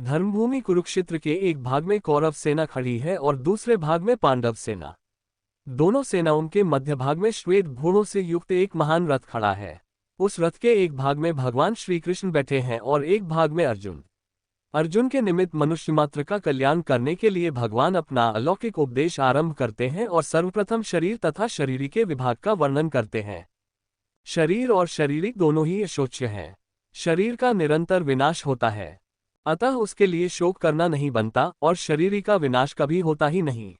धर्मभूमि कुरुक्षेत्र के एक भाग में कौरव सेना खड़ी है और दूसरे भाग में पांडव सेना। दोनों सेनाओं के मध्य भाग में श्वेत घोड़ों से युक्त एक महान रथ खड़ा है। उस रथ के एक भाग में भगवान श्री कृष्ण बैठे हैं और एक भाग में अर्जुन। अर्जुन के निमित्त मनुष्य मात्र का कल्याण करने के लिए भगवान अपना अलौकिक उपदेश आरंभ करते हैं और सर्वप्रथम शरीर तथा शरीरी के विभाग का वर्णन करते हैं। शरीर और शरीरिक दोनों ही अशोच्य हैं। शरीर का निरंतर विनाश होता है, अतः उसके लिए शोक करना नहीं बनता, और शरीरी का विनाश कभी होता ही नहीं,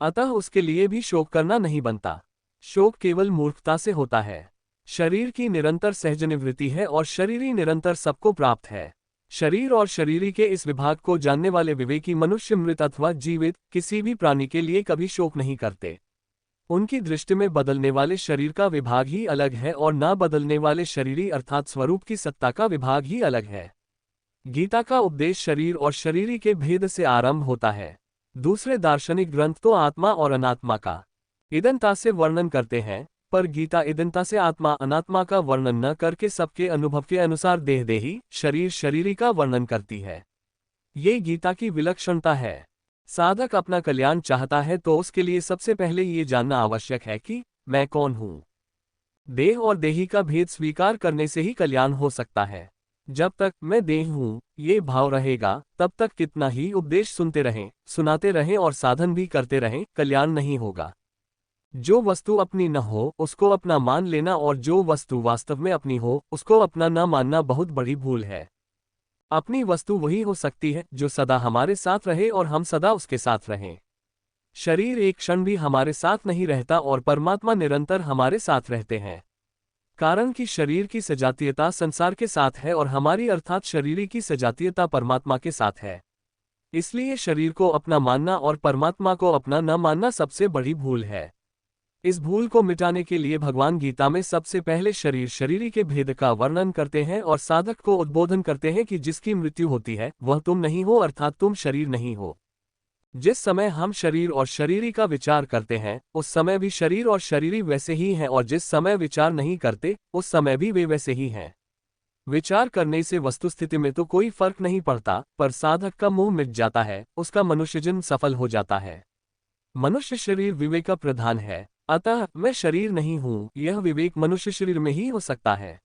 अतः उसके लिए भी शोक करना नहीं बनता। शोक केवल मूर्खता से होता है। शरीर की निरंतर सहजनिवृत्ति है और शरीरी निरंतर सबको प्राप्त है। शरीर और शरीरी के इस विभाग को जानने वाले विवेकी मनुष्य मृत अथवा जीवित किसी भी प्राणी के लिए कभी शोक नहीं करते। उनकी दृष्टि में बदलने वाले शरीर का विभाग ही अलग है और ना बदलने वाले शरीरी अर्थात स्वरूप की सत्ता का विभाग ही अलग है। गीता का उपदेश शरीर और शरीरी के भेद से आरंभ होता है। दूसरे दार्शनिक ग्रंथ तो आत्मा और अनात्मा का इदंता से वर्णन करते हैं, पर गीता इदंता से आत्मा अनात्मा का वर्णन न करके सबके अनुभव के अनुसार देहदेही शरीर शरीरी का वर्णन करती है। ये गीता की विलक्षणता है। साधक अपना कल्याण चाहता है तो उसके लिए सबसे पहले ये जानना आवश्यक है कि मैं कौन हूँ। देह और देही का भेद स्वीकार करने से ही कल्याण हो सकता है। जब तक मैं देह हूँ ये भाव रहेगा, तब तक कितना ही उपदेश सुनते रहें, सुनाते रहें और साधन भी करते रहें, कल्याण नहीं होगा। जो वस्तु अपनी न हो उसको अपना मान लेना और जो वस्तु वास्तव में अपनी हो उसको अपना न मानना बहुत बड़ी भूल है। अपनी वस्तु वही हो सकती है जो सदा हमारे साथ रहे और हम सदा उसके साथ रहें। शरीर एक क्षण भी हमारे साथ नहीं रहता और परमात्मा निरंतर हमारे साथ रहते हैं। कारण कि शरीर की सजातीयता संसार के साथ है और हमारी अर्थात शरीरी की सजातीयता परमात्मा के साथ है। इसलिए शरीर को अपना मानना और परमात्मा को अपना न मानना सबसे बड़ी भूल है। इस भूल को मिटाने के लिए भगवान गीता में सबसे पहले शरीर शरीरी के भेद का वर्णन करते हैं और साधक को उद्बोधन करते हैं कि जिसकी मृत्यु होती है वह तुम नहीं हो, अर्थात तुम शरीर नहीं हो। जिस समय हम शरीर और शरीरी का विचार करते हैं उस समय भी शरीर और शरीरी वैसे ही हैं, और जिस समय विचार नहीं करते उस समय भी वे वैसे ही हैं। विचार करने से वस्तुस्थिति में तो कोई फर्क नहीं पड़ता, पर साधक का मोह मिट जाता है, उसका मनुष्यजन्म सफल हो जाता है। मनुष्य शरीर विवेक का प्रधान है, अतः मैं शरीर नहीं हूँ यह विवेक मनुष्य शरीर में ही हो सकता है।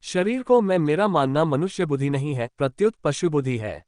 शरीर को मैं मेरा मानना मनुष्य बुद्धि नहीं है, प्रत्युत पशु बुद्धि है।